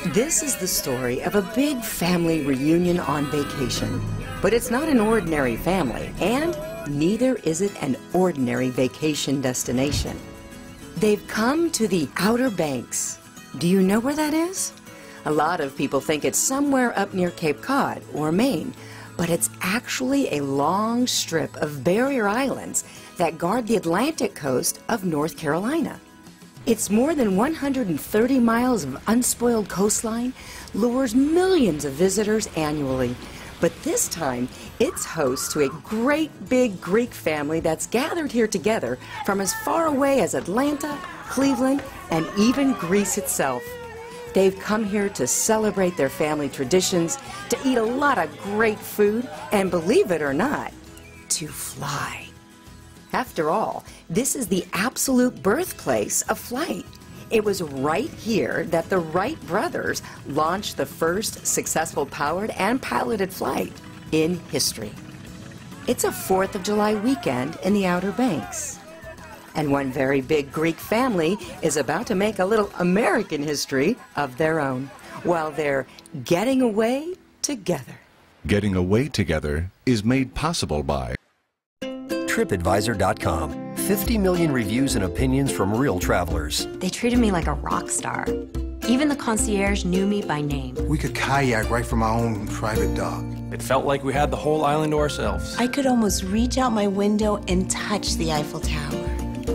This is the story of a big family reunion on vacation. But it's not an ordinary family, and neither is it an ordinary vacation destination. They've come to the Outer Banks. Do you know where that is? A lot of people think it's somewhere up near Cape Cod or Maine, but it's actually a long strip of barrier islands that guard the Atlantic coast of North Carolina. Its more than 130 miles of unspoiled coastline lures millions of visitors annually. But this time, it's host to a great big Greek family that's gathered here together from as far away as Atlanta, Cleveland, and even Greece itself. They've come here to celebrate their family traditions, to eat a lot of great food, and believe it or not, to fly. After all, this is the absolute birthplace of flight. It was right here that the Wright brothers launched the first successful powered and piloted flight in history. It's a 4th of July weekend in the Outer Banks. And one very big Greek family is about to make a little American history of their own while they're getting away together. Getting away together is made possible by TripAdvisor.com. 50 million reviews and opinions from real travelers. They treated me like a rock star. Even the concierge knew me by name. We could kayak right from our own private dock. It felt like we had the whole island to ourselves. I could almost reach out my window and touch the Eiffel Tower.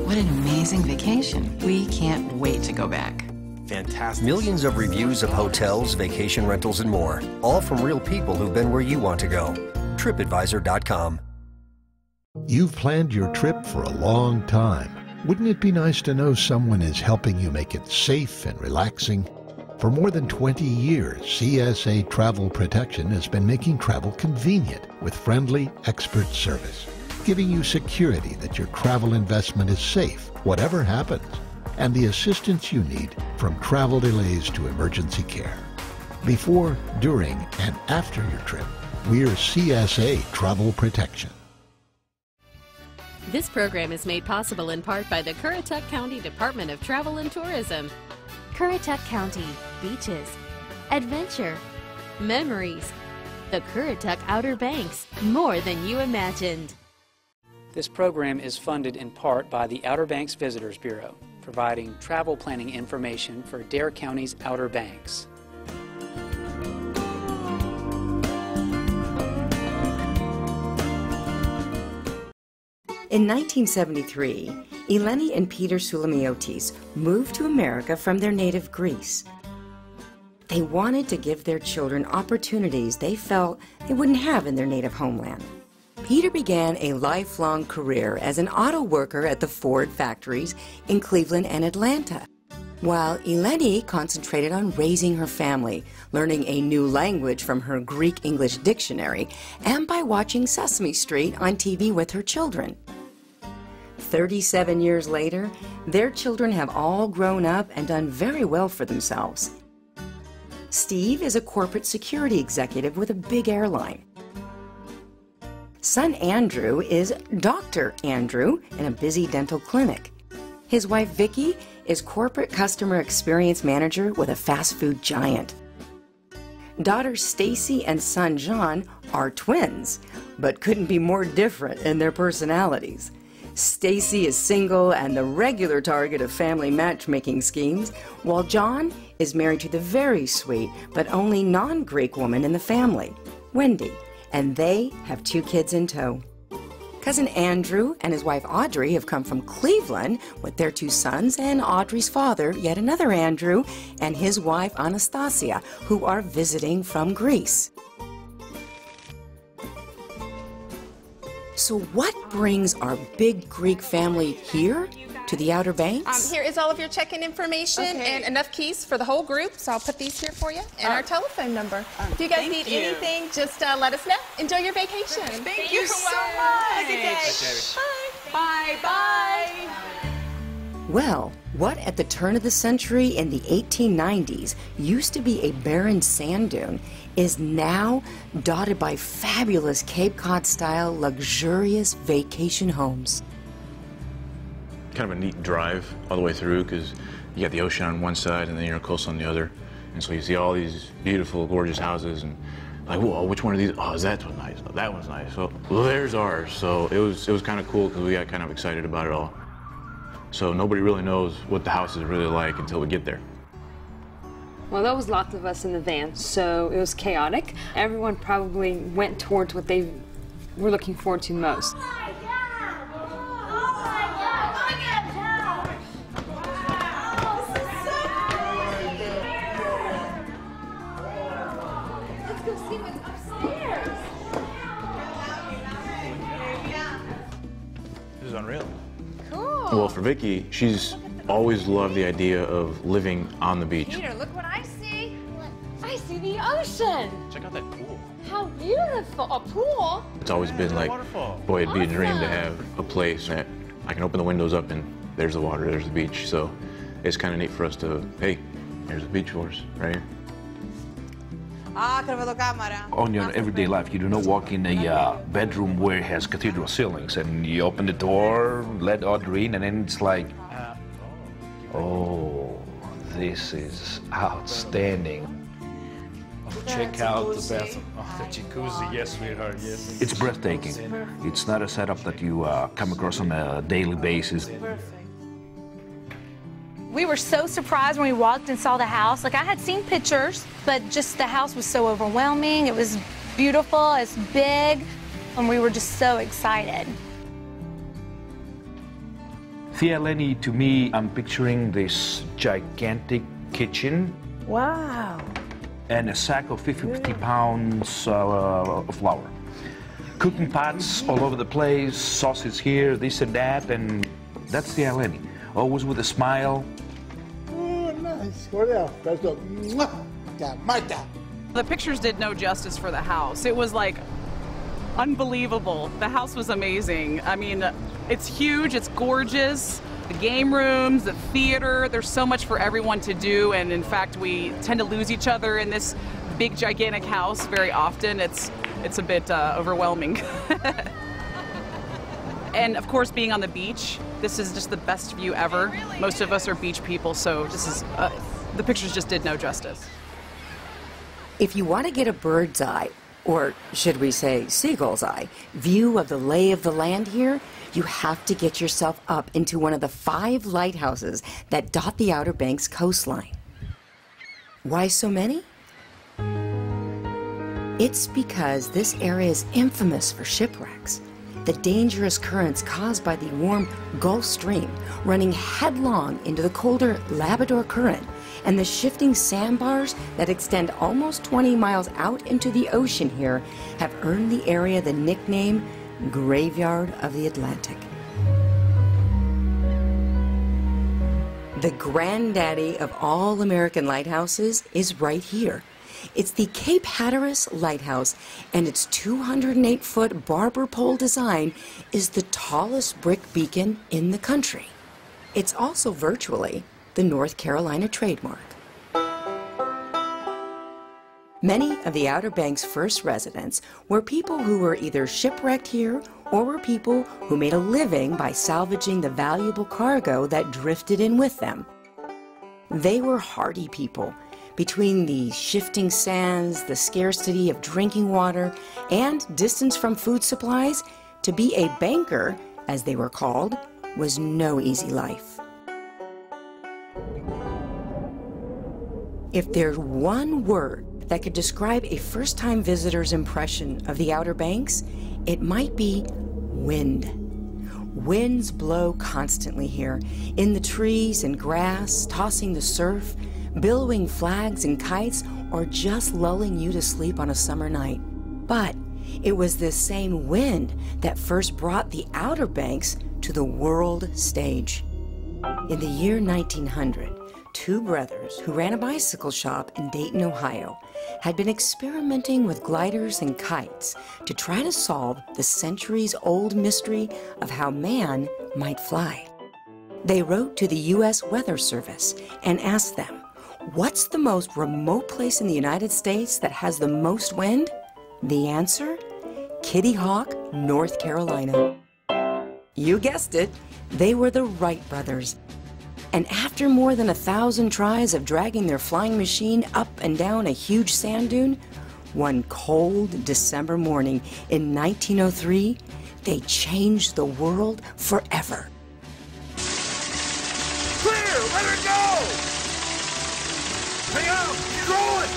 What an amazing vacation. We can't wait to go back. Fantastic. Millions of reviews of hotels, vacation rentals, and more. All from real people who've been where you want to go. TripAdvisor.com. You've planned your trip for a long time. Wouldn't it be nice to know someone is helping you make it safe and relaxing? For more than 20 years, CSA Travel Protection has been making travel convenient with friendly, expert service, giving you security that your travel investment is safe, whatever happens, and the assistance you need from travel delays to emergency care. Before, during, and after your trip, we're CSA Travel Protection. This program is made possible in part by the Currituck County Department of Travel and Tourism. Currituck County, beaches, adventure, Memories. The Currituck Outer Banks, more than you imagined. This program is funded in part by the Outer Banks Visitors Bureau, providing travel planning information for Dare County's Outer Banks. In 1973, Eleni and Peter Sulamiotis moved to America from their native Greece. They wanted to give their children opportunities they felt they wouldn't have in their native homeland. Peter began a lifelong career as an auto worker at the Ford factories in Cleveland and Atlanta, while Eleni concentrated on raising her family, learning a new language from her Greek-English dictionary, and by watching Sesame Street on TV with her children. 37 years later, their children have all grown up and done very well for themselves. Steve is a corporate security executive with a big airline. Son Andrew is Dr. Andrew in a busy dental clinic. His wife Vicki is corporate customer experience manager with a fast food giant. Daughter Stacy and son John are twins, but couldn't be more different in their personalities. Stacy is single and the regular target of family matchmaking schemes, while John is married to the very sweet but only non-Greek woman in the family, Wendy, and they have 2 kids in tow. Cousin Andrew and his wife Audrey have come from Cleveland with their 2 sons and Audrey's father, yet another Andrew, and his wife Anastasia, who are visiting from Greece. So what brings our big Greek family here to the Outer Banks? Here is all of your check-in information and enough keys for the whole group, so I'll put these here for you, and our telephone number. If you guys need anything, just let us know. Enjoy your vacation. Thank you so much. Have a good day. Bye. Bye. Well, what at the turn of the century in the 1890s used to be a barren sand dune is now dotted by fabulous Cape Cod-style luxurious vacation homes. Kind of a neat drive all the way through because you got the ocean on one side and then you're coast on the other. And so you see all these beautiful, gorgeous houses, and like, whoa, which one of these? Oh, that one's nice. Oh, that one's nice. So, well, there's ours. So it was kind of cool because we got kind of excited about it all. So nobody really knows what the house is really like until we get there. Well, there was lots of us in the van, so it was chaotic. Everyone probably went towards what they were looking forward to most. This is unreal. Cool. Well, for Vicky, she's always loved the idea of living on the beach. Peter, look what I see. I see the ocean. Check out that pool. How beautiful. A pool? It's always been like, boy, it'd be a dream to have a place that I can open the windows up and there's the water, there's the beach. So it's kind of neat for us to, hey, there's the beach for us right here. On your everyday life, you do not walk in a bedroom where it has cathedral ceilings and you open the door, let Audrey in, and then it's like, oh, this is outstanding. Check out the bathroom. Oh, the jacuzzi, yes, sweetheart, yes. It's breathtaking. It's not a setup that you come across on a daily basis. We were so surprised when we walked and saw the house. Like, I had seen pictures, but just the house was so overwhelming. It was beautiful, it's big, and we were just so excited. Thea Lenny, to me, I'm picturing this gigantic kitchen. Wow. And a sack of 50 pounds of flour. Cooking pots all over the place, sauces here, this and that, and that's Thea Lenny. Always with a smile. Oh, nice. What else? That's a Marta. The pictures did no justice for the house. It was like unbelievable. The house was amazing. I mean, it's huge, it's gorgeous. The game rooms, the theater, there's so much for everyone to do, and in fact, we tend to lose each other in this big, gigantic house very often. It's a bit overwhelming. And of course, being on the beach, this is just the best view ever. Most of us are beach people, so this is, the pictures just did no justice. If you want to get a bird's eye, or should we say seagull's eye, view of the lay of the land here, you have to get yourself up into one of the 5 lighthouses that dot the Outer Banks coastline. Why so many? It's because this area is infamous for shipwrecks. The dangerous currents caused by the warm Gulf Stream running headlong into the colder Labrador Current, and the shifting sandbars that extend almost 20 miles out into the ocean here have earned the area the nickname Graveyard of the Atlantic. The granddaddy of all American lighthouses is right here. It's the Cape Hatteras Lighthouse, and its 208-foot barber pole design is the tallest brick beacon in the country. It's also virtually the North Carolina trademark. Many of the Outer Banks' first residents were people who were either shipwrecked here or were people who made a living by salvaging the valuable cargo that drifted in with them. They were hardy people. Between the shifting sands, the scarcity of drinking water, and distance from food supplies, to be a banker, as they were called, was no easy life. If there's one word that could describe a first-time visitor's impression of the Outer Banks, it might be wind. Winds blow constantly here, in the trees and grass, tossing the surf, billowing flags and kites, or just lulling you to sleep on a summer night. But it was this same wind that first brought the Outer Banks to the world stage. In the year 1900, 2 brothers who ran a bicycle shop in Dayton, Ohio, had been experimenting with gliders and kites to try to solve the centuries-old mystery of how man might fly. They wrote to the U.S. Weather Service and asked them, what's the most remote place in the United States that has the most wind? The answer? Kitty Hawk, North Carolina. You guessed it, they were the Wright brothers. And after more than 1,000 tries of dragging their flying machine up and down a huge sand dune, one cold December morning in 1903, they changed the world forever. Clear! Let her go! Hang on! She's rolling!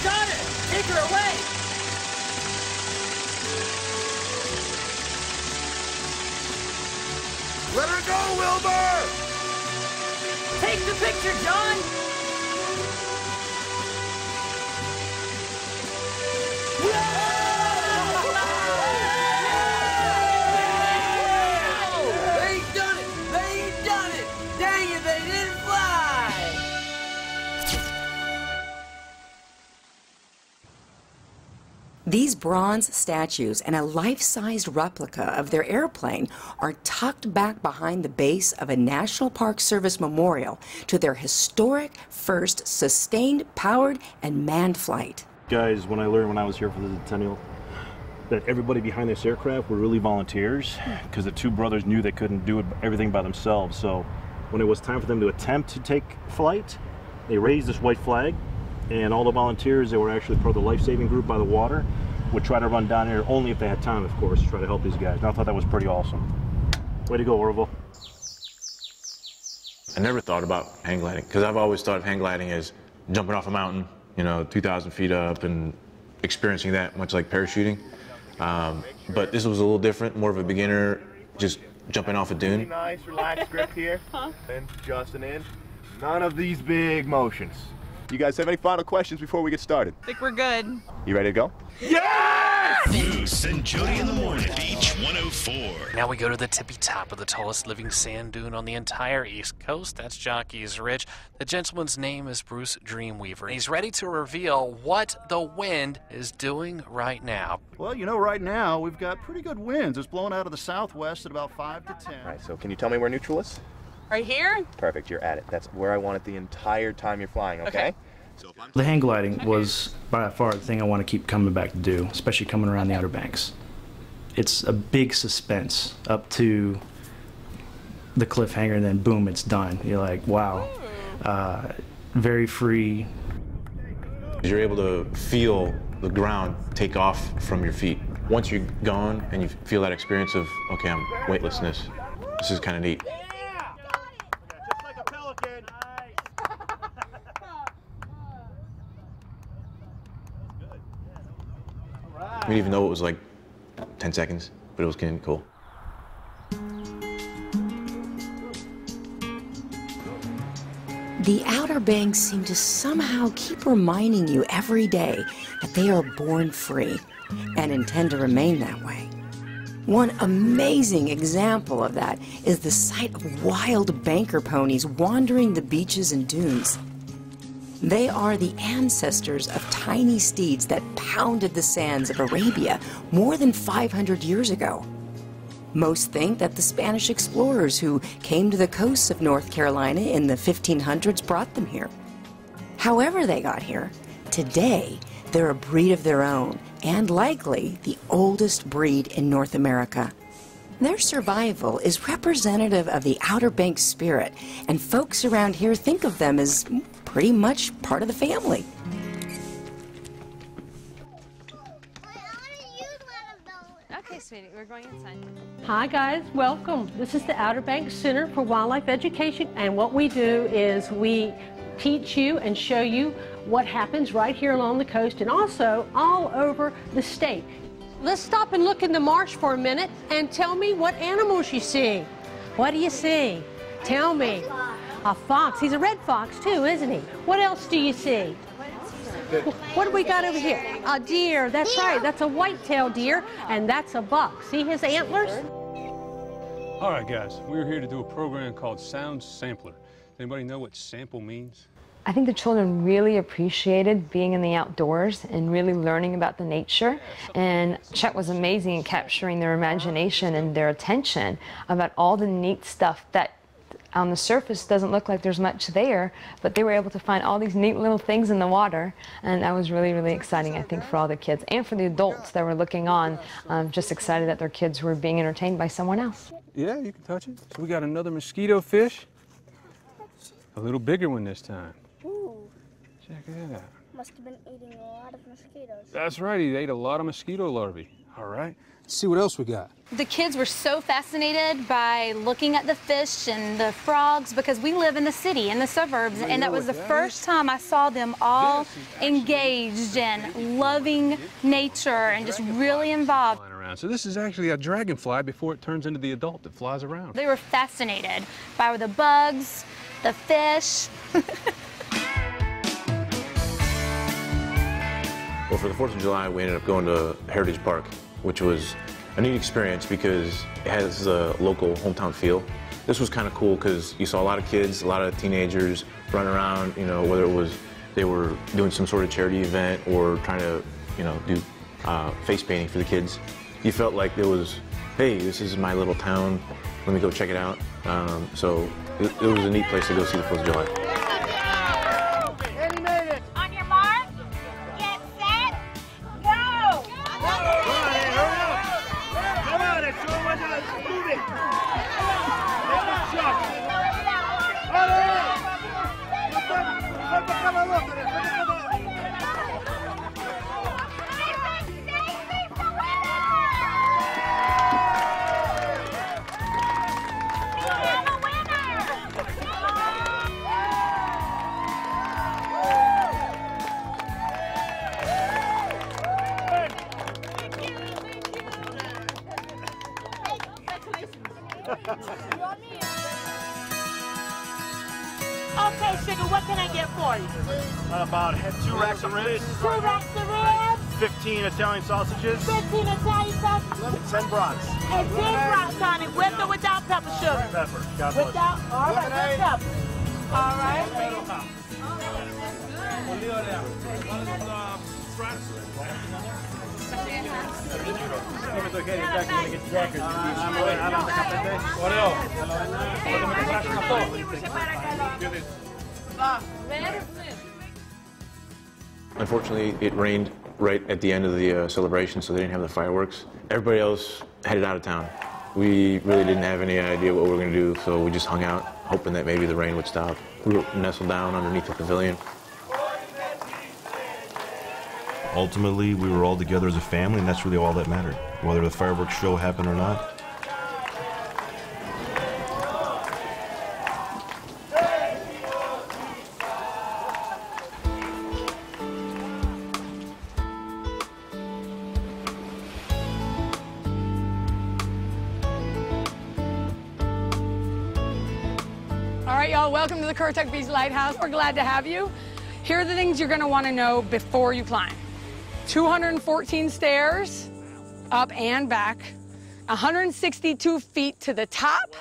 Got it! Take her away! Let her go, Wilbur! Take the picture, John! They ain't done it! They ain't done it! Dang it, they didn't fly! These bronze statues and a life-sized replica of their airplane are tucked back behind the base of a National Park Service memorial to their historic first sustained, powered, and manned flight. Guys, when I learned when I was here for the centennial that everybody behind this aircraft were really volunteers, because the two brothers knew they couldn't do everything by themselves. So when it was time for them to attempt to take flight, they raised this white flag, and all the volunteers that were actually part of the life-saving group by the water would try to run down here, only if they had time, of course, to try to help these guys. And I thought that was pretty awesome. Way to go, Orville. I never thought about hang gliding, because I've always thought of hang gliding as jumping off a mountain, you know, 2,000 feet up and experiencing that, much like parachuting. But this was a little different, more of a beginner, just jumping off a dune. Nice, relaxed grip here. And adjusting in. None of these big motions. You guys have any final questions before we get started? I think we're good. You ready to go? Yes! Bruce and Jody in the morning, Beach 104. Now we go to the tippy top of the tallest living sand dune on the entire East Coast. That's Jockey's Ridge. The gentleman's name is Bruce Dreamweaver. He's ready to reveal what the wind is doing right now. Well, you know, right now we've got pretty good winds. It's blowing out of the southwest at about 5 to 10. All right, so can you tell me where neutral is? Right here? Perfect, you're at it. That's where I want it the entire time you're flying, okay? The hang gliding was by far the thing I want to keep coming back to do, especially coming around the Outer Banks. It's a big suspense up to the cliffhanger, and then boom, it's done. You're like, wow, very free. You're able to feel the ground take off from your feet. Once you're gone and you feel that experience of, okay, I'm weightlessness, this is kind of neat. I mean, even though it was like 10 seconds, but it was getting cool. The Outer Banks seem to somehow keep reminding you every day that they are born free and intend to remain that way. One amazing example of that is the sight of wild banker ponies wandering the beaches and dunes. They are the ancestors of tiny steeds that pounded the sands of Arabia more than 500 years ago. Most think that the Spanish explorers who came to the coasts of North Carolina in the 1500s brought them here. However they got here, today they're a breed of their own, and likely the oldest breed in North America. Their survival is representative of the Outer Banks spirit, and folks around here think of them as pretty much part of the family. Okay, sweetie, we're going inside. Hi guys, welcome. This is the Outer Banks Center for Wildlife Education, and what we do is we teach you and show you what happens right here along the coast and also all over the state. Let's stop and look in the marsh for a minute and tell me what animals you see. What do you see? Tell me. A fox. He's a red fox too, isn't he? What else do you see? What do we got over here? A deer. That's right. That's a white-tailed deer, and that's a buck. See his antlers? All right, guys. We're here to do a program called Sound Sampler. Anybody know what sample means? I think the children really appreciated being in the outdoors and really learning about the nature. And Chet was amazing in capturing their imagination and their attention about all the neat stuff that on the surface doesn't look like there's much there, but they were able to find all these neat little things in the water, and that was really, really exciting, I think, for all the kids and for the adults that were looking on, just excited that their kids were being entertained by someone else. Yeah, you can touch it. So we got another mosquito fish. A little bigger one this time. Ooh. Check it out. Must have been eating a lot of mosquitoes. That's right, he ate a lot of mosquito larvae. All right, let's see what else we got. The kids were so fascinated by looking at the fish and the frogs because we live in the city, in the suburbs, and that was the first time I saw them all engaged and loving nature and just really involved. So this is actually a dragonfly before it turns into the adult that flies around. They were fascinated by the bugs, the fish. Well, for the 4th of July, we ended up going to Heritage Park, which was a neat experience because it has a local hometown feel. This was kind of cool because you saw a lot of kids, a lot of teenagers running around, you know, whether it was they were doing some sort of charity event or trying to, you know, do face painting for the kids. You felt like there was, hey, this is my little town, let me go check it out. So it was a neat place to go see the 4th of July. Okay, sugar, what can I get for you? About 2 racks of ribs. 2 racks of ribs. 15 Italian sausages. 15 Italian sausages. 10 brats. And 10 brats, honey, with or without pepper sugar? Pepper. God bless. Without? All right, with pepper. All right. Unfortunately, it rained right at the end of the celebration, so they didn't have the fireworks. Everybody else headed out of town. We really didn't have any idea what we were going to do, so we just hung out, hoping that maybe the rain would stop. We were nestled down underneath the pavilion. Ultimately, we were all together as a family, and that's really all that mattered, whether the fireworks show happened or not. All right, y'all, welcome to the Currituck Beach Lighthouse. We're glad to have you. Here are the things you're gonna wanna know before you climb. 214 stairs, up and back, 162 feet to the top,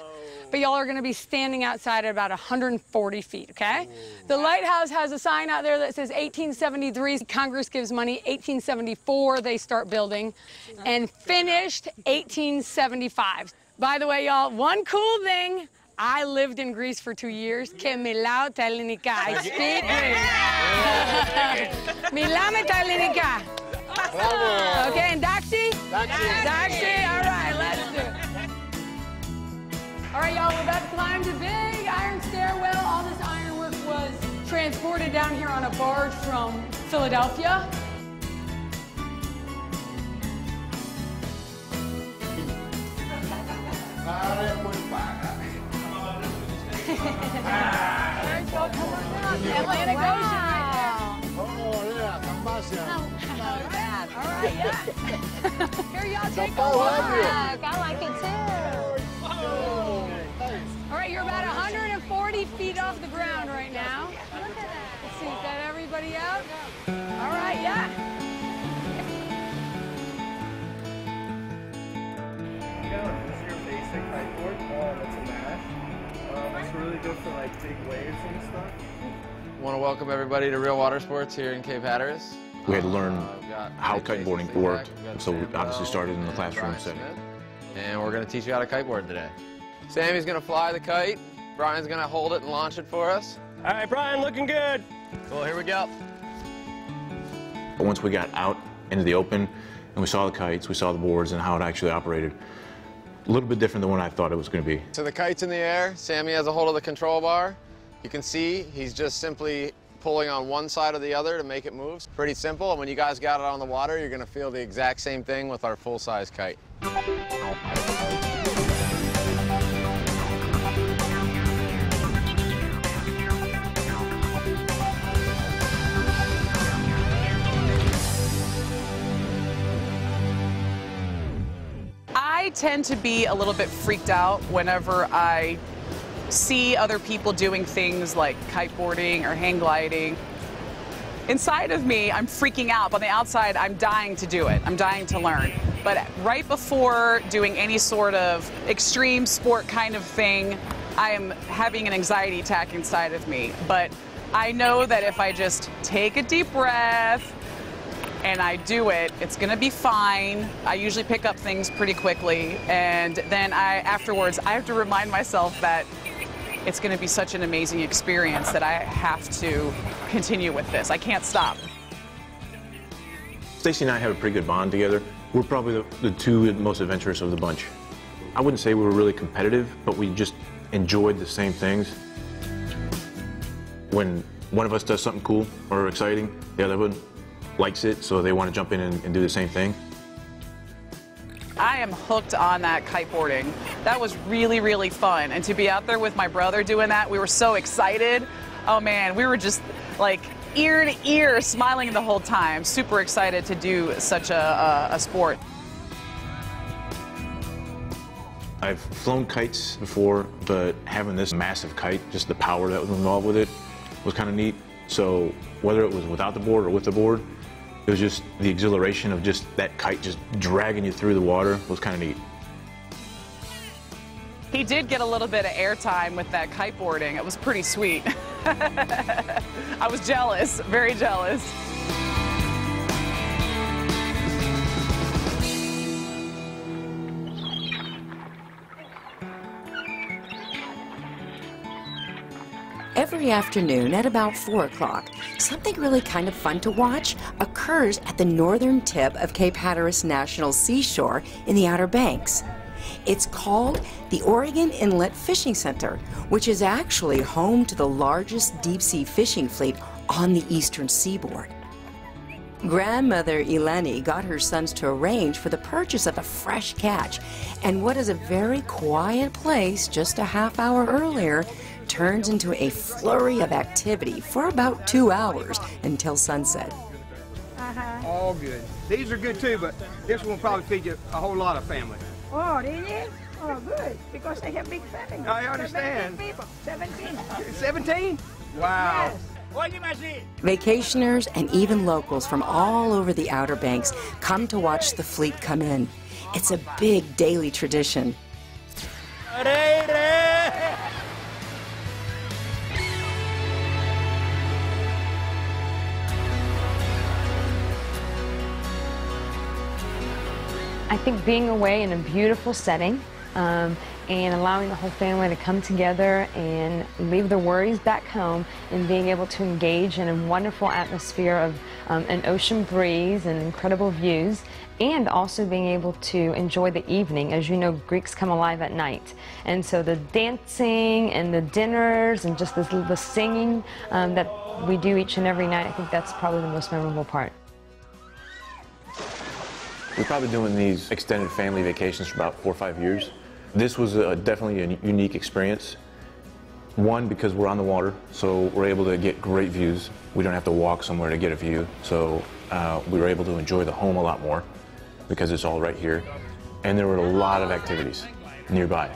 but y'all are gonna be standing outside at about 140 feet, okay? The lighthouse has a sign out there that says 1873, Congress gives money, 1874 they start building, and finished 1875. By the way, y'all, one cool thing, I lived in Greece for 2 years. Και μιλάω τα ελληνικά. I speak Greek. Μιλάμε τα ελληνικά. Okay, εντάξει? Εντάξει. All right, let's do it. All right, y'all, we're about to climb the big iron stairwell. All this ironwork was transported down here on a barge from Philadelphia. Atlantic Ocean right there. Oh, yeah, All right, yeah. Here, y'all, take a look. I like it too. All right, you're about 140 feet off the ground right now. Let's see, got everybody out? All right, yeah. This is your basic kiteboard. It's a mash. It's really good for like big waves and stuff. Want to welcome everybody to Real Water Sports here in Cape Hatteras. We had to learn how kiteboarding worked, so we obviously started in the classroom setting. And we're going to teach you how to kiteboard today. Sammy's going to fly the kite. Brian's going to hold it and launch it for us. All right, Brian, looking good. Cool, here we go. But once we got out into the open and we saw the kites, we saw the boards and how it actually operated, a little bit different than what I thought it was going to be. So the kite's in the air. Sammy has a hold of the control bar. You can see he's just simply pulling on one side or the other to make it move. It's pretty simple, and when you guys got it on the water, you're gonna feel the exact same thing with our full-size kite. I tend to be a little bit freaked out whenever I see other people doing things like kiteboarding or hang gliding. Inside of me, I'm freaking out, but on the outside, I'm dying to do it. I'm dying to learn. But right before doing any sort of extreme sport kind of thing, I am having an anxiety attack inside of me. But I know that if I just take a deep breath and I do it, it's gonna be fine. I usually pick up things pretty quickly, and then afterwards, I have to remind myself that it's going to be such an amazing experience that I have to continue with this. I can't stop. Stacy and I have a pretty good bond together. We're probably the two most adventurous of the bunch. I wouldn't say we were really competitive, but we just enjoyed the same things. When one of us does something cool or exciting, the other one likes it, so they want to jump in and do the same thing. I am hooked on that kiteboarding. That was really, really fun. And to be out there with my brother doing that, we were so excited. Oh man, we were just like ear to ear smiling the whole time. Super excited to do such a sport. I've flown kites before, but having this massive kite, just the power that was involved with it, was kind of neat. So whether it was without the board or with the board, it was just the exhilaration of just that kite just dragging you through the water was kind of neat. He did get a little bit of airtime with that kiteboarding. It was pretty sweet. I was jealous, very jealous. Every afternoon at about 4 o'clock, something really kind of fun to watch occurs at the northern tip of Cape Hatteras National Seashore in the Outer Banks. It's called the Oregon Inlet Fishing Center, which is actually home to the largest deep-sea fishing fleet on the eastern seaboard. Grandmother Eleni got her sons to arrange for the purchase of a fresh catch, and what is a very quiet place just a half hour earlier turns into a flurry of activity for about 2 hours until sunset. All good. These are good too, but this one will probably feed you a whole lot of family. Oh, really? Oh, good. Because they have big family. I understand. 17 people. 17. 17? Wow. Yes. Vacationers and even locals from all over the Outer Banks come to watch the fleet come in. It's a big daily tradition. I think being away in a beautiful setting and allowing the whole family to come together and leave their worries back home and being able to engage in a wonderful atmosphere of an ocean breeze and incredible views, and also being able to enjoy the evening. As you know, Greeks come alive at night, and so the dancing and the dinners and just the singing that we do each and every night, I think that's probably the most memorable part. We're probably doing these extended family vacations for about 4 or 5 years. This was definitely a unique experience. One, because we're on the water, so we're able to get great views. We don't have to walk somewhere to get a view, so we were able to enjoy the home a lot more because it's all right here. And there were a lot of activities nearby.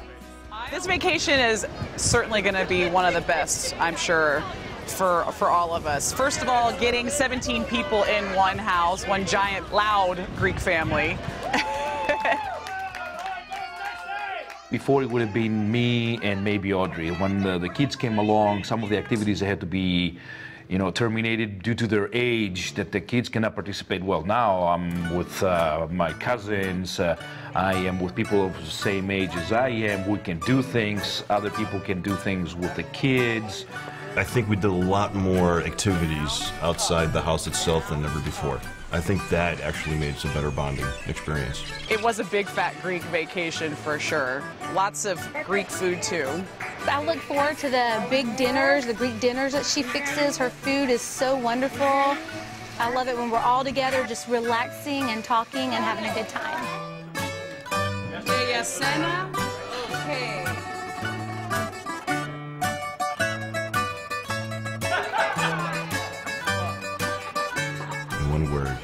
This vacation is certainly going to be one of the best, I'm sure, for all of us. First of all, getting 17 people in one house, one giant, loud Greek family. Before it would have been me and maybe Audrey. When the kids came along, some of the activities had to be, terminated due to their age, that the kids cannot participate. Well, now I'm with my cousins, I am with people of the same age as I am. We can do things, other people can do things with the kids. I think we did a lot more activities outside the house itself than ever before. I think that actually made some better bonding experience. It was a big fat Greek vacation for sure. Lots of Greek food too. I look forward to the big dinners, the Greek dinners that she fixes. Her food is so wonderful. I love it when we're all together just relaxing and talking and having a good time. Okay. In one word,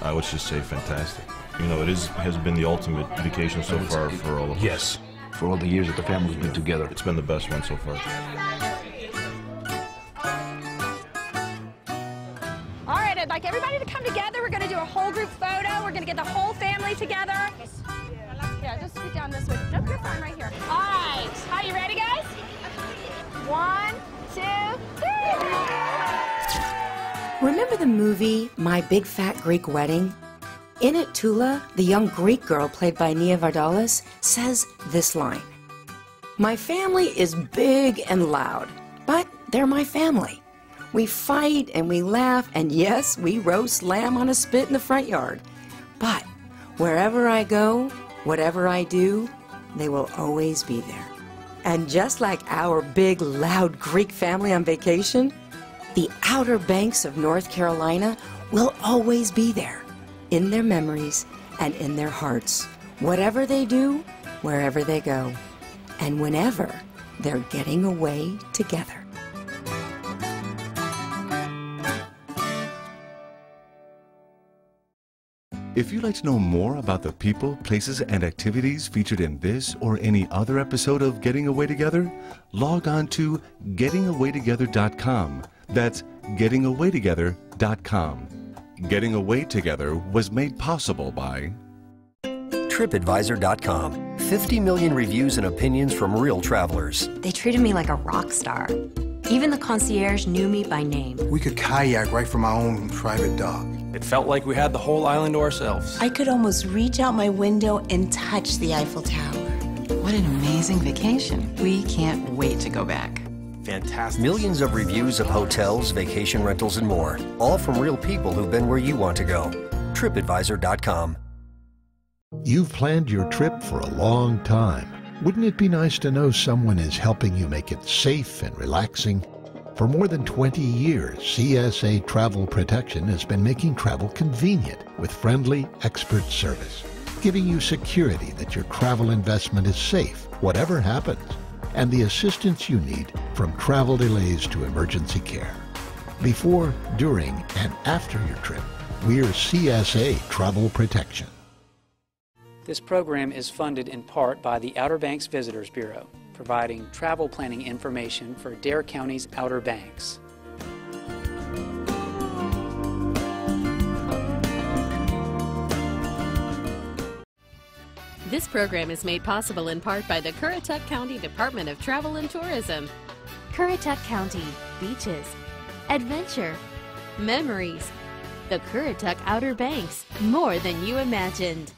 I would just say fantastic. You know, has been the ultimate vacation so far for all of us. Yes, for all the years that the family's been together. It's been the best one so far. All right, I'd like everybody to come together. We're going to do a whole group photo. We're going to get the whole family together. Yeah, just scoot down this way. Nope, you're fine right here. All right. Are you ready, guys? 1, 2, 3. Remember the movie My Big Fat Greek Wedding? In it, Tula, the young Greek girl played by Nia Vardalos, says this line: "My family is big and loud, but they're my family. We fight and we laugh, and yes, we roast lamb on a spit in the front yard. But wherever I go, whatever I do, they will always be there." And just like our big, loud Greek family on vacation, the Outer Banks of North Carolina will always be there, in their memories and in their hearts, whatever they do, wherever they go, and whenever they're getting away together. If you'd like to know more about the people, places, and activities featured in this or any other episode of Getting Away Together, log on to gettingawaytogether.com. That's gettingawaytogether.com. Getting Away Together was made possible by TripAdvisor.com. 50 million reviews and opinions from real travelers. They treated me like a rock star. Even the concierge knew me by name. We could kayak right from our own private dock. It felt like we had the whole island to ourselves. I could almost reach out my window and touch the Eiffel Tower. What an amazing vacation. We can't wait to go back. Fantastic. Millions of reviews of hotels, vacation rentals, and more. All from real people who've been where you want to go. TripAdvisor.com. You've planned your trip for a long time. Wouldn't it be nice to know someone is helping you make it safe and relaxing? For more than 20 years, CSA Travel Protection has been making travel convenient with friendly, expert service, giving you security that your travel investment is safe, whatever happens, and the assistance you need from travel delays to emergency care. Before, during, and after your trip, we're CSA Travel Protection. This program is funded in part by the Outer Banks Visitors Bureau, providing travel planning information for Dare County's Outer Banks. This program is made possible in part by the Currituck County Department of Travel and Tourism. Currituck County, beaches, adventure, Memories. The Currituck Outer Banks, more than you imagined.